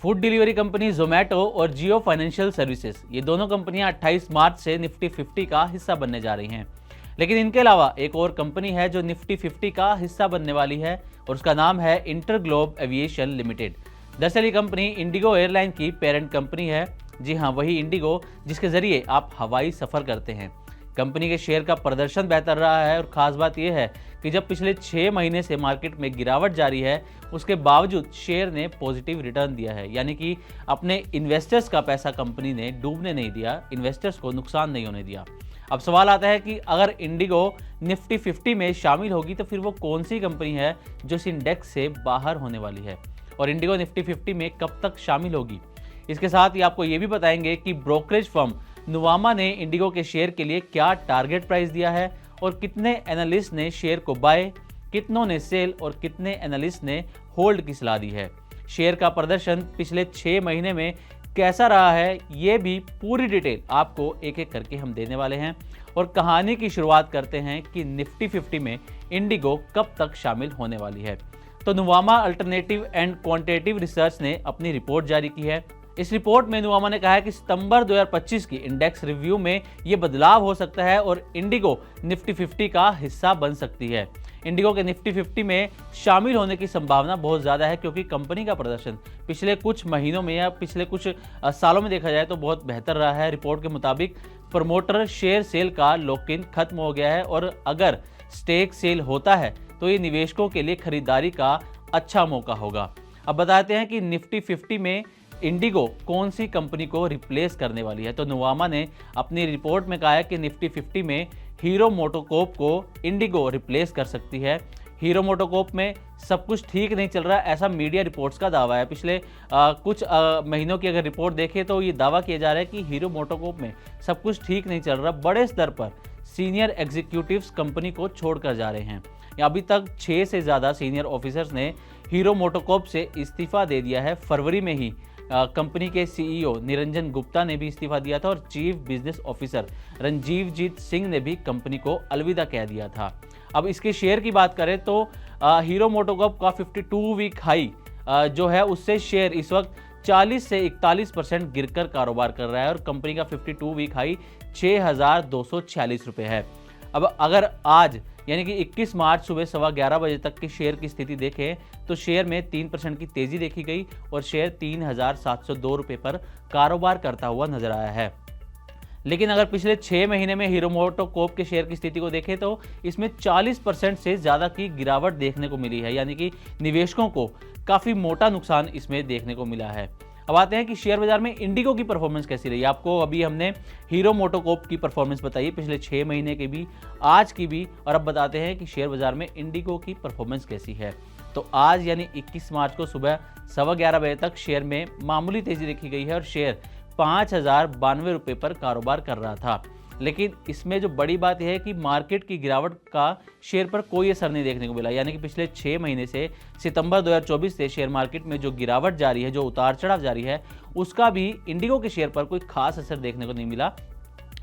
Food delivery company Zomato और जियो financial services, ये दोनों कंपनियां 28 मार्च से निफ्टी 50 का हिस्सा बनने जा रही हैं। लेकिन इनके अलावा एक और कंपनी है जो निफ्टी 50 का हिस्सा बनने वाली है और उसका नाम है इंटरग्लोब एविएशन लिमिटेड। दरअसल ये कंपनी इंडिगो एयरलाइन की पेरेंट कंपनी है। जी हाँ, वही इंडिगो जिसके जरिए आप हवाई सफर करते हैं। कंपनी के शेयर का प्रदर्शन बेहतर रहा है और खास बात यह है कि जब पिछले 6 महीने से मार्केट में गिरावट जारी है, उसके बावजूद शेयर ने पॉजिटिव रिटर्न दिया है। यानी कि अपने इन्वेस्टर्स का पैसा कंपनी ने डूबने नहीं दिया, इन्वेस्टर्स को नुकसान नहीं होने दिया। अब सवाल आता है कि अगर इंडिगो निफ्टी 50 में शामिल होगी तो फिर वो कौन सी कंपनी है जो इस इंडेक्स से बाहर होने वाली है और इंडिगो निफ्टी 50 में कब तक शामिल होगी। इसके साथ ही आपको ये भी बताएंगे कि ब्रोकरेज फर्म नुवामा ने इंडिगो के शेयर के लिए क्या टारगेट प्राइस दिया है और कितने एनालिस्ट ने शेयर को बाय, कितनों ने सेल और कितने एनालिस्ट ने होल्ड की सलाह दी है। शेयर का प्रदर्शन पिछले 6 महीने में कैसा रहा है, ये भी पूरी डिटेल आपको एक एक करके हम देने वाले हैं। और कहानी की शुरुआत करते हैं कि निफ्टी 50 में इंडिगो कब तक शामिल होने वाली है। तो Nuvama alternative and quantitative research ने अपनी रिपोर्ट जारी की है। इस रिपोर्ट में नुवामा ने कहा है कि सितंबर 2025 की इंडेक्स रिव्यू में ये बदलाव हो सकता है और इंडिगो निफ्टी 50 का हिस्सा बन सकती है। इंडिगो के निफ्टी 50 में शामिल होने की संभावना बहुत ज़्यादा है क्योंकि कंपनी का प्रदर्शन पिछले कुछ महीनों में या पिछले कुछ सालों में देखा जाए तो बहुत बेहतर रहा है। रिपोर्ट के मुताबिक प्रमोटर शेयर सेल का लॉक इन खत्म हो गया है और अगर स्टेक सेल होता है तो ये निवेशकों के लिए खरीदारी का अच्छा मौका होगा। अब बताते हैं कि निफ्टी 50 में इंडिगो कौन सी कंपनी को रिप्लेस करने वाली है। तो नुवामा ने अपनी रिपोर्ट में कहा है कि निफ्टी 50 में हीरो मोटोकॉर्प को इंडिगो रिप्लेस कर सकती है। हीरो मोटोकॉर्प में सब कुछ ठीक नहीं चल रहा, ऐसा मीडिया रिपोर्ट्स का दावा है। पिछले कुछ महीनों की अगर रिपोर्ट देखें तो ये दावा किया जा रहा है कि हीरो मोटोकॉर्प में सब कुछ ठीक नहीं चल रहा। बड़े स्तर पर सीनियर एग्जीक्यूटिव्स कंपनी को छोड़कर जा रहे हैं। अभी तक 6 से ज़्यादा सीनियर ऑफिसर्स ने हीरो मोटोकॉर्प से इस्तीफा दे दिया है। फरवरी में ही कंपनी के सीईओ निरंजन गुप्ता ने भी इस्तीफा दिया था और चीफ बिजनेस ऑफिसर रणजीवजीत सिंह ने भी कंपनी को अलविदा कह दिया था। अब इसके शेयर की बात करें तो हीरो मोटोकॉर्प का 52 वीक हाई जो है उससे शेयर इस वक्त 40 से 41% गिरकर कारोबार कर रहा है और कंपनी का 52 वीक हाई 6,246 रुपये है। अब अगर आज यानी कि 21 मार्च सुबह 11:15 बजे तक की शेयर की स्थिति देखें तो शेयर में 3% की तेजी देखी गई और शेयर 3,702 रुपये पर कारोबार करता हुआ नजर आया है। लेकिन अगर पिछले 6 महीने में हीरो मोटोकॉर्प के शेयर की स्थिति को देखें तो इसमें 40% से ज़्यादा की गिरावट देखने को मिली है, यानी कि निवेशकों को काफ़ी मोटा नुकसान इसमें देखने को मिला है। अब आते हैं कि शेयर बाजार में इंडिगो की परफॉर्मेंस कैसी रही। आपको अभी हमने हीरो मोटोकॉर्प की परफॉर्मेंस बताई, पिछले 6 महीने की भी, आज की भी, और अब बताते हैं कि शेयर बाजार में इंडिगो की परफॉर्मेंस कैसी है। तो आज यानी 21 मार्च को सुबह 11:15 बजे तक शेयर में मामूली तेजी देखी गई है और शेयर 5,092 रुपये पर कारोबार कर रहा था। लेकिन इसमें जो बड़ी बात यह है कि मार्केट की गिरावट का शेयर पर कोई असर नहीं देखने को मिला। यानी कि पिछले 6 महीने से सितंबर 2024 से शेयर मार्केट में जो गिरावट जारी है, जो उतार चढ़ाव जारी है, उसका भी इंडिगो के शेयर पर कोई खास असर देखने को नहीं मिला।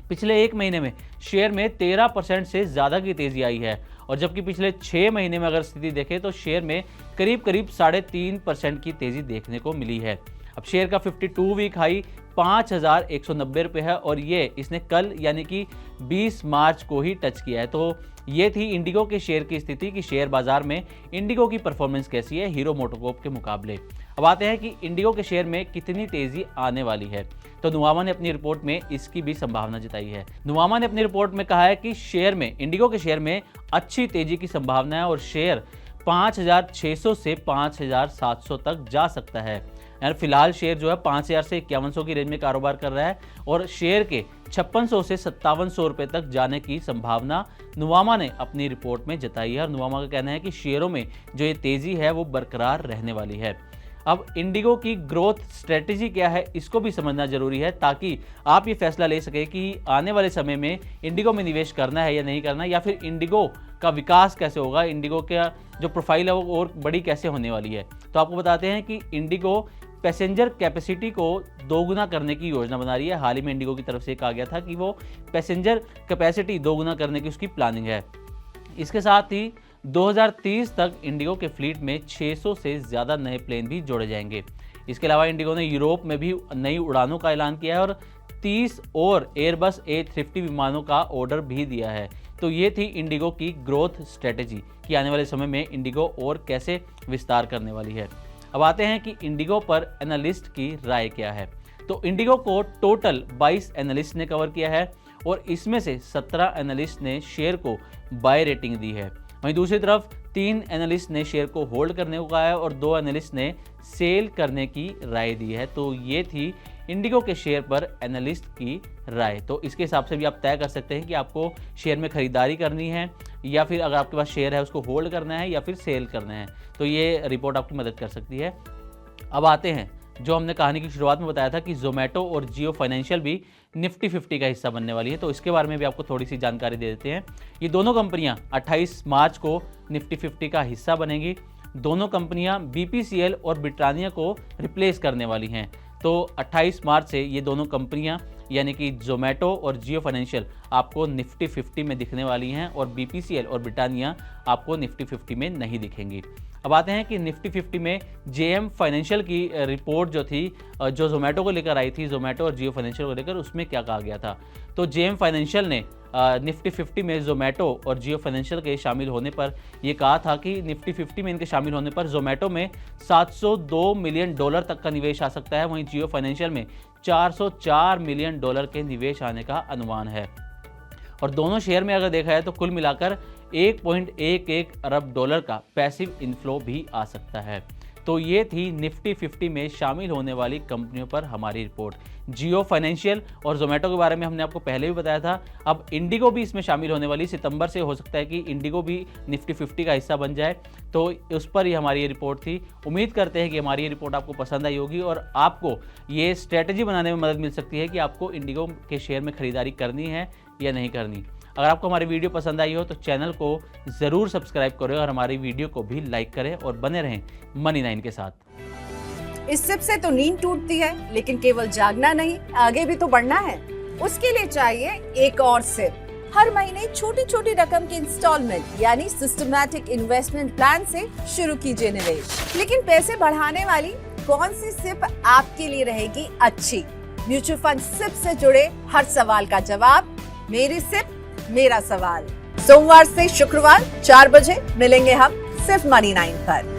पिछले 1 महीने में शेयर में 13% से ज़्यादा की तेज़ी आई है और जबकि पिछले 6 महीने में अगर स्थिति देखें तो शेयर में करीब 3.5% की तेज़ी देखने को मिली है। अब शेयर का 52 वीक हाई 5,190 रुपये है और ये इसने कल यानी कि 20 मार्च को ही टच किया है। तो ये थी इंडिगो के शेयर की स्थिति कि शेयर बाजार में इंडिगो की परफॉर्मेंस कैसी है हीरो मोटोकॉर्प के मुकाबले। अब आते हैं कि इंडिगो के शेयर में कितनी तेजी आने वाली है। तो नुवामा ने अपनी रिपोर्ट में इसकी भी संभावना जताई है। नुवामा ने अपनी रिपोर्ट में कहा है कि शेयर में, इंडिगो के शेयर में अच्छी तेजी की संभावना है और शेयर 5,600 से 5,700 तक जा सकता है। यानी फिलहाल शेयर जो है 5,000 से 5,100 की रेंज में कारोबार कर रहा है और शेयर के 5600 से 5700 रुपये तक जाने की संभावना नुवामा ने अपनी रिपोर्ट में जताई है और नुवामा का कहना है कि शेयरों में जो ये तेजी है वो बरकरार रहने वाली है। अब इंडिगो की ग्रोथ स्ट्रेटेजी क्या है इसको भी समझना जरूरी है ताकि आप ये फैसला ले सकें कि आने वाले समय में इंडिगो में निवेश करना है या नहीं करना, या फिर इंडिगो का विकास कैसे होगा, इंडिगो का जो प्रोफाइल है वो और बड़ी कैसे होने वाली है। तो आपको बताते हैं कि इंडिगो पैसेंजर कैपेसिटी को दोगुना करने की योजना बना रही है। हाल ही में इंडिगो की तरफ से कहा गया था कि वो पैसेंजर कैपेसिटी दोगुना करने की उसकी प्लानिंग है। इसके साथ ही 2030 तक इंडिगो के फ्लीट में 600 से ज़्यादा नए प्लेन भी जोड़े जाएंगे। इसके अलावा इंडिगो ने यूरोप में भी नई उड़ानों का ऐलान किया है और 30 और एयरबस A350 विमानों का ऑर्डर भी दिया है। तो ये थी इंडिगो की ग्रोथ स्ट्रेटेजी कि आने वाले समय में इंडिगो और कैसे विस्तार करने वाली है। अब आते हैं कि इंडिगो पर एनालिस्ट की राय क्या है। तो इंडिगो को टोटल 22 एनालिस्ट ने कवर किया है और इसमें से 17 एनालिस्ट ने शेयर को बाय रेटिंग दी है। वहीं दूसरी तरफ 3 एनालिस्ट ने शेयर को होल्ड करने को कहा है और 2 एनालिस्ट ने सेल करने की राय दी है। तो ये थी इंडिगो के शेयर पर एनालिस्ट की राय। तो इसके हिसाब से भी आप तय कर सकते हैं कि आपको शेयर में खरीदारी करनी है या फिर अगर आपके पास शेयर है उसको होल्ड करना है या फिर सेल करना है। तो ये रिपोर्ट आपकी मदद कर सकती है। अब आते हैं जो हमने कहानी की शुरुआत में बताया था कि जोमेटो और जियो फाइनेंशियल भी निफ्टी 50 का हिस्सा बनने वाली है। तो इसके बारे में भी आपको थोड़ी सी जानकारी दे देते हैं। ये दोनों कंपनियां 28 मार्च को निफ्टी 50 का हिस्सा बनेंगी। दोनों कंपनियां BPCL और ब्रिटानिया को रिप्लेस करने वाली हैं। तो 28 मार्च से ये दोनों कंपनियां यानी कि जोमेटो और जियो फाइनेंशियल आपको निफ्टी 50 में दिखने वाली हैं और BPCL और ब्रिटानिया आपको निफ्टी 50 में नहीं दिखेंगी। अब आते हैं कि निफ्टी 50 में JM फाइनेंशियल की रिपोर्ट जो थी, जो जोमेटो को लेकर आई थी, जोमेटो और जियो फाइनेंशियल को लेकर, उसमें क्या कहा गया था। तो JM फाइनेंशियल ने निफ्टी 50 में जोमेटो और जियो फाइनेंशियल के शामिल होने पर ये कहा था कि निफ्टी 50 में इनके शामिल होने पर जोमेटो में $702 मिलियन तक का निवेश आ सकता है। वहीं जियो फाइनेंशियल में $404 मिलियन के निवेश आने का अनुमान है। और दोनों शेयर में अगर देखा जाए तो कुल मिलाकर $1.11 अरब का पैसिव इनफ्लो भी आ सकता है। तो ये थी निफ्टी 50 में शामिल होने वाली कंपनियों पर हमारी रिपोर्ट। जियो फाइनेंशियल और जोमेटो के बारे में हमने आपको पहले भी बताया था। अब इंडिगो भी इसमें शामिल होने वाली, सितंबर से हो सकता है कि इंडिगो भी निफ्टी 50 का हिस्सा बन जाए। तो उस पर ही हमारी ये रिपोर्ट थी। उम्मीद करते हैं कि हमारी ये रिपोर्ट आपको पसंद आई होगी और आपको ये स्ट्रैटेजी बनाने में मदद मिल सकती है कि आपको इंडिगो के शेयर में खरीदारी करनी है या नहीं करनी। अगर आपको हमारी वीडियो पसंद आई हो तो चैनल को ज़रूर सब्सक्राइब करें और हमारी वीडियो को भी लाइक करें और बने रहें मनी 9 के साथ। इस सिप से तो नींद टूटती है, लेकिन केवल जागना नहीं, आगे भी तो बढ़ना है। उसके लिए चाहिए एक और सिप। हर महीने छोटी छोटी रकम की इंस्टॉलमेंट यानी सिस्टमैटिक इन्वेस्टमेंट प्लान से शुरू कीजिए निवेश। लेकिन पैसे बढ़ाने वाली कौन सी सिप आपके लिए रहेगी अच्छी? म्यूचुअल फंड सिप से जुड़े हर सवाल का जवाब मेरी सिप मेरा सवाल। सोमवार से शुक्रवार 4 बजे मिलेंगे हम सिर्फ मनी 9 पर।